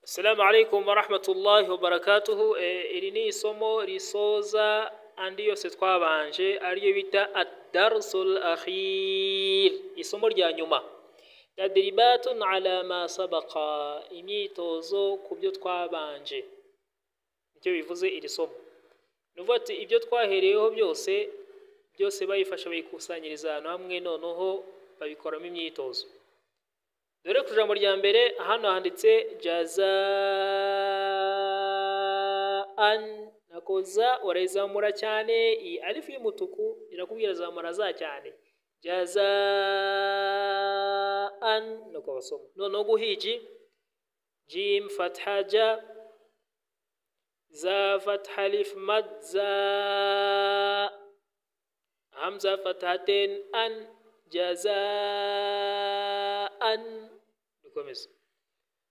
Assalamu alaikum wa rahmatullahi wa barakatuhu. Iri ni isomo risoza andi yose twabanje ariyo bita ad-darsul akhir, isomo rya nyuma. Tadribatun ala ma sabaqa, imyitozo ku byo twabanje. Icyo bivuze iri somo nuvuga ati ibyo twahereyeho byose bayifasha bayikusanyiriza ahantu hamwe, noneho babikoramo imyitozo. Dore ku jambo rya mbere hano handitse jazaan, nakoza urayizamura cyane, iyi alifu y'umutuku irakubwira zamura za cyane, jazaan nuko basoma. Noneho guhiji jim fatha ja, za fatha alif mad za, hamza fathaten an, jazaan. Dukomeze.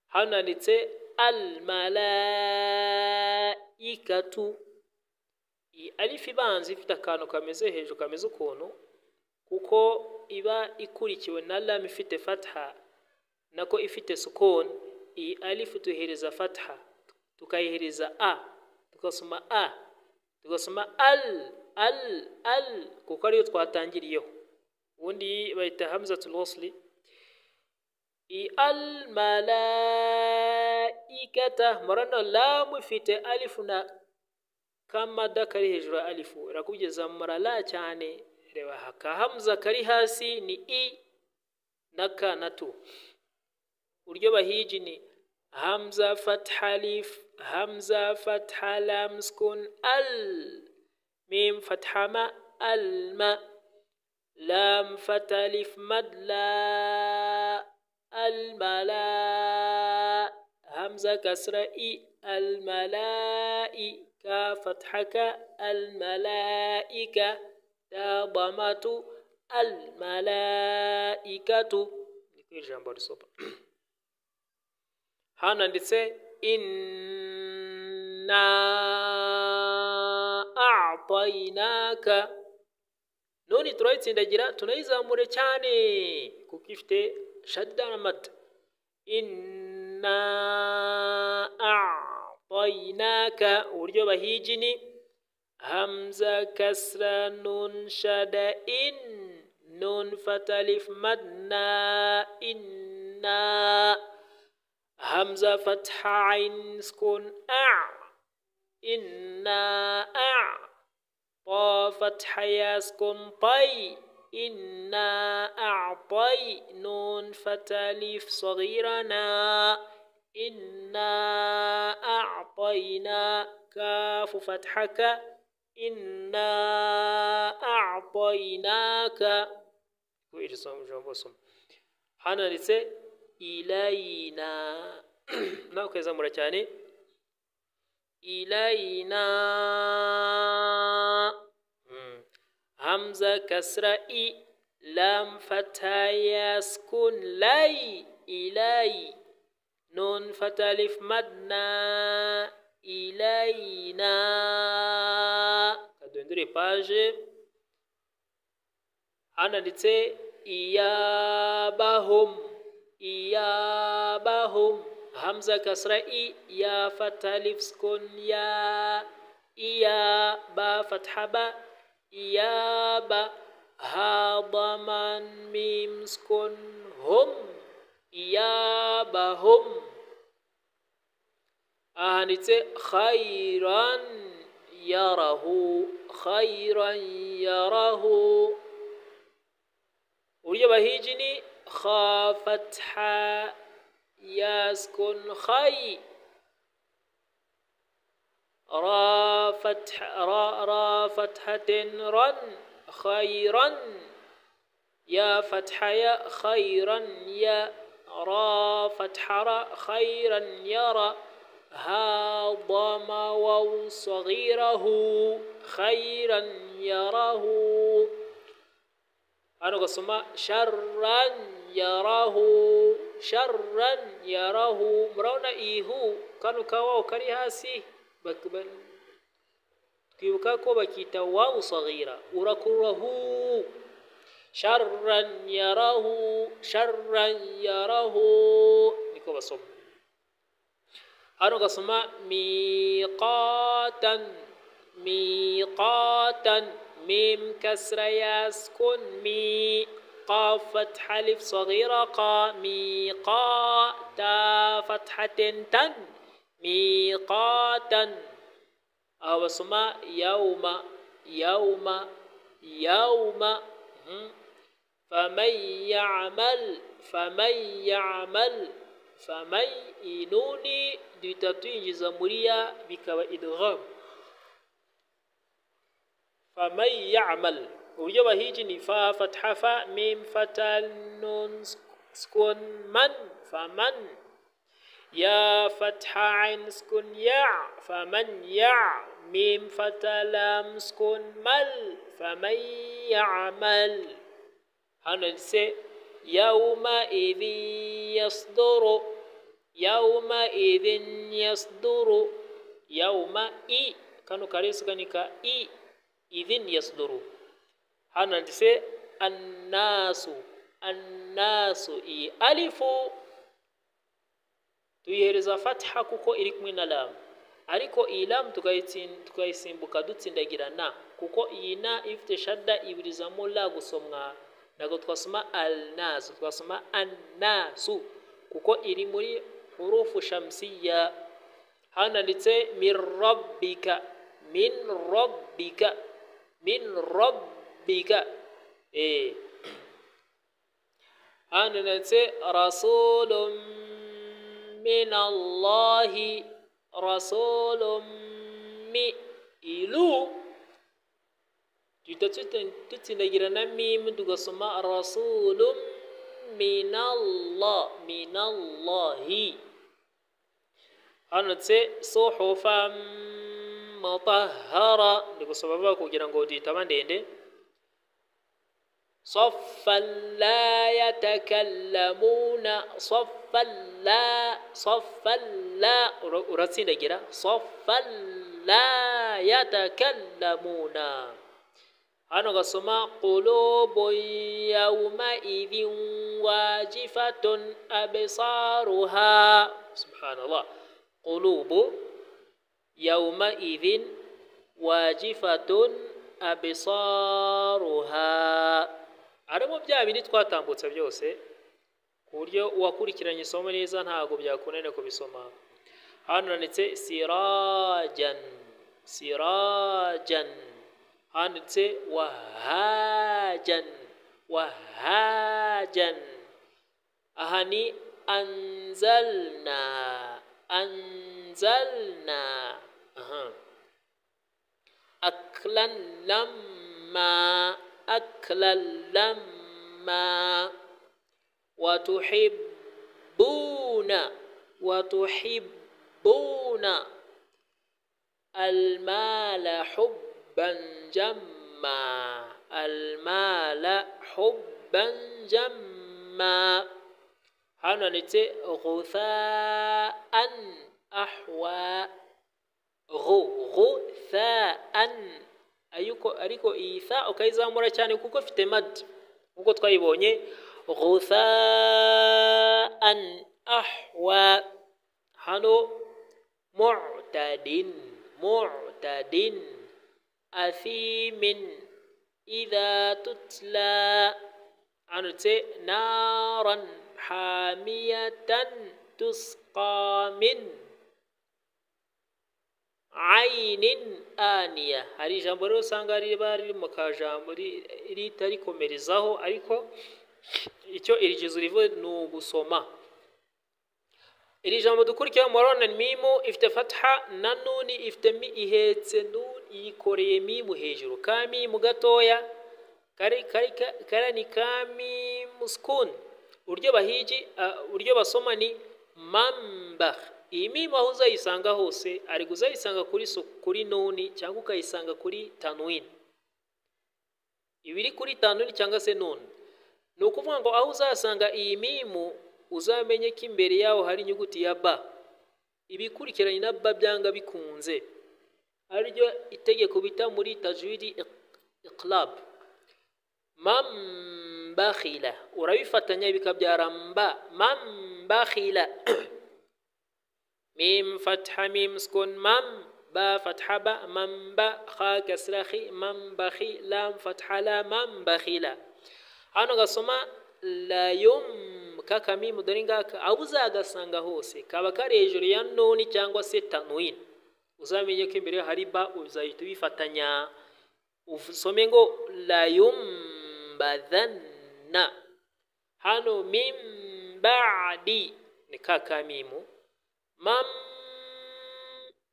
Hano handitse al malaikatu, iyi alif ibanza ifite akantu kameze hejuru kameze ukuntu, kuko iba ikurikiwe na lam ifite fatha nako ifite sukun. Iyi alif tuhereza fatha tukayihereza a, tukasoma a, tukasoma al kuko ariyo twatangiriyeho, ubundi bayita hamzatul wasli. Al malaikata, marano lamu ifite alifu na kamada kari hejuru ya alifu, irakugeza mura la cyane. Reba haka hamza kari hasi ni i na ka na tu. Uryo bahiji ni hamza fatha alif, hamza fatha lam sukun al, mim fatha ma al ma, lam fatha alif mad la الملا، همزة كسرة إي الملائكة، فتحك الملائكة، تا ضمة الملائكة. هنا نسي إنا أعطيناك، noni turayitsindagira tunayizamure cyane kuko ifite shadda na mad. Inna a'tainaka, uburyo bahiji ni hamza kasra nun shada in, nun fatalif madna inna, hamza fatha ain sukun a, inna a, طا فتح يسكن طي، إنا أعطي، نون فتاليف صغيرة نا، إنا أعطينا، كاف فتحك، إنا أعطيناك. هنا نسي إلينا، ناو كذا مرة ثانية إلينا، همزة كسرة إي، لام فتحة يسكن لي، إلي، نون فتحة ألف مدنا إلينا. كدوندري باج أنا نتي إيابهم، إيابهم، همزة كسرة إي، يا فتحة ألف سكن يا، إيا با فتحة با، إيابا، ها ضمان ميم سكن هم، إيابهم. أهنت خيرا يره، خيرا يره، ويبهيجني خا فتحة يسكن خي، را فتحة رن خيرا، يا فتحة يا خيرا يا، را فتحة را خيرا يرى، ها ضم واو صغيره خيرا يره. أنا قسمة شرا يراه، شرا يراه، مرونا إيهو كانوا كواو كريهاسي بكبل كيوكاكو بكيتا واو صغيرة وركره، شرا يراه، شرا يراه، نيكو بصم. hano ugasoma miqatan miqatan mim kasra ya sukun mi qaf fatha alif saghira qa miqa ta fathatin tan miqatan aho basoma yauma yauma yauma faman ya'mal faman inuni dutatwinjiza muriya bikaba idgham faman ya'mal uburyo bahiji ni fa fatha fa mim fatal nun sukun man faman ya fatha ain sukun ya faman ya mim fatal lam sukun mal faman ya'mal hano se yawma idhin yasduru yawma i kanu karisu kanika i idhin yasduru hano se annasu i alifu tuyihereza fatha kuko iri kumwe na lam ariko iyi lam tukayisimbuka dutsindagira na kuko iyi na ifite shadda ibirizamo la gusomwa nago twasoma alnasu twasoma annasu kuko iri muri hurufu shamsiya hananditse min rabbika hananditse rasulun min allahi rasulun mi ilu tutsindagira na mim tugasoma rasulun minallahi hano tse suhufan mutahhara ndigusoma vuba kugira ngo ditaba ndende صفا لا يتكلمون صفا لا uratsindagira صفا لا يتكلمون hano gasoma qulubu yawma idhin wajifatun absaruha subhanallah qulubu yawma idhin wajifatun absaruha arimo bya bindi twatambutse byose ku buryo uwakurikiranye isomo neza ntago byakunene kubisoma hano nanditse sirajan handitse wahajan ahani anzalna aklan lamma watuhibbuna almala حبا جما hano nitse ghutha'an ahwa ghutha'an ariko itha ukayizamura cyane kuko ifite mad nkuko twayibonye ghutha'an ahwa hano mu'tadin athimin idha tutla anutse naran hamiyatan tusqa min aynin aniya hari ijambo rero usanga riba riri mu kajambo ritari komerezaho ariko icyo iri jizu rivuye ni ugusoma iri jambo dukurikira murabona mimu ifite fatha na nuni ifite mi ihetse nun yikoreye mimu hejuru kami mu gatoya karani kami muskun uburyo bahiji uburyo basoma ni mamba iyi mimu aho uzayisanga hose ari kuzayisanga kuri nuni cyangwa ukayisanga kuri tanwin ibiri kuri tanwin cyangwa se nun ni ukuvuga ngo aho uzasanga iyi mimu uzamenye ko imbere yaho hari inyuguti ya ba ibikurikiranye na ba byanga bikunze ariryo itegeko bita muri tajwidi iqlab mambakhila urabifatanya bikabyara mba mambakhila ميم فتحة ميم سكون مم با فتحة با من با خا كسرة خي من بخي لام فتحة لا من بخيلا hano gasoma la yum kaka mimu dore ngaka abuza agasanga hose kaba kari hejuru ya nuni cyangwa se tanwin uzamenye ko imbere hari ba uzahita bifatanya usome ngo la yum badanna hano mim ba'di ni kaka mimu mam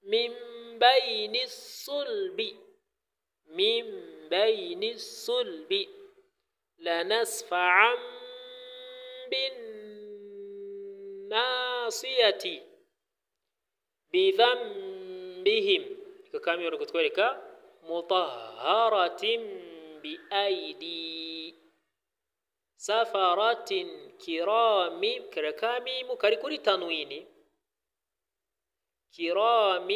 min bayni sulbi min bayni sulbi لنسفعا بالناصية بذنبهم كم يركض مطهرة بأيدي سفرة كرام كركامي مكركوري تنويني كرام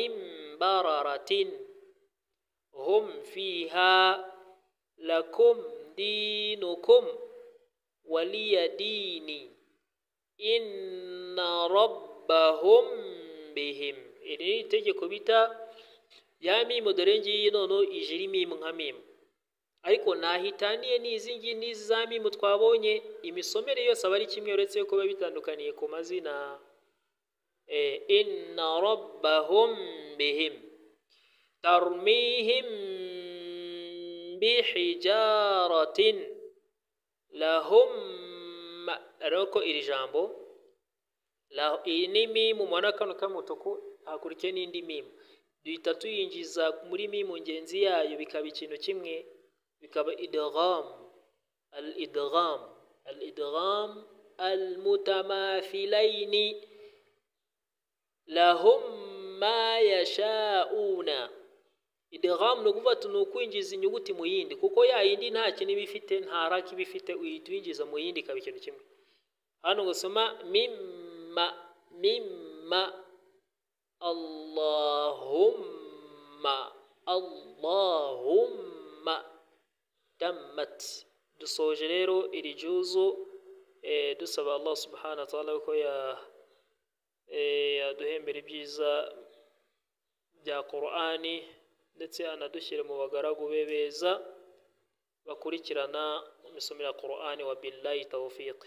بررة هم فيها لكم دينكم ولي ديني إن ربهم بهم إني تجي كبيتا يا ميم درنجي نونو إجري ميم نكميم ariko nahitaniye nizingi nizami mutwabonye imisomere yose abari kimwe uretse ko babitandukaniye ku mazina inna rabbahum bihim tarmihim بحجارة لهم ariko iri jambo la ini mimu mwana kano kamutuku hakurike n'indi mimu duhita tuyinjiza muri mimu ngenzi yayo bikaba ikintu kimwe bikaba idgham al-idgham al-mutamathilain lahum ma yasha'una idgham no kuva tunukwinjiza inyuguti mu yindi kuko ya yindi nta kintu bifite nta raki bifite uyitwinjiza mu yindi kaba ikintu kimwe hano gusoma mimma Allahumma tammat dusoje rero iri juzu dusaba Allah subhanahu wa ta'ala ko yaduhembera ibyiza bya Qur'ani ndetse anadushyire mu bagaragu be beza bakurikirana imisomero ya Qur'ani wa billahi tawfiq.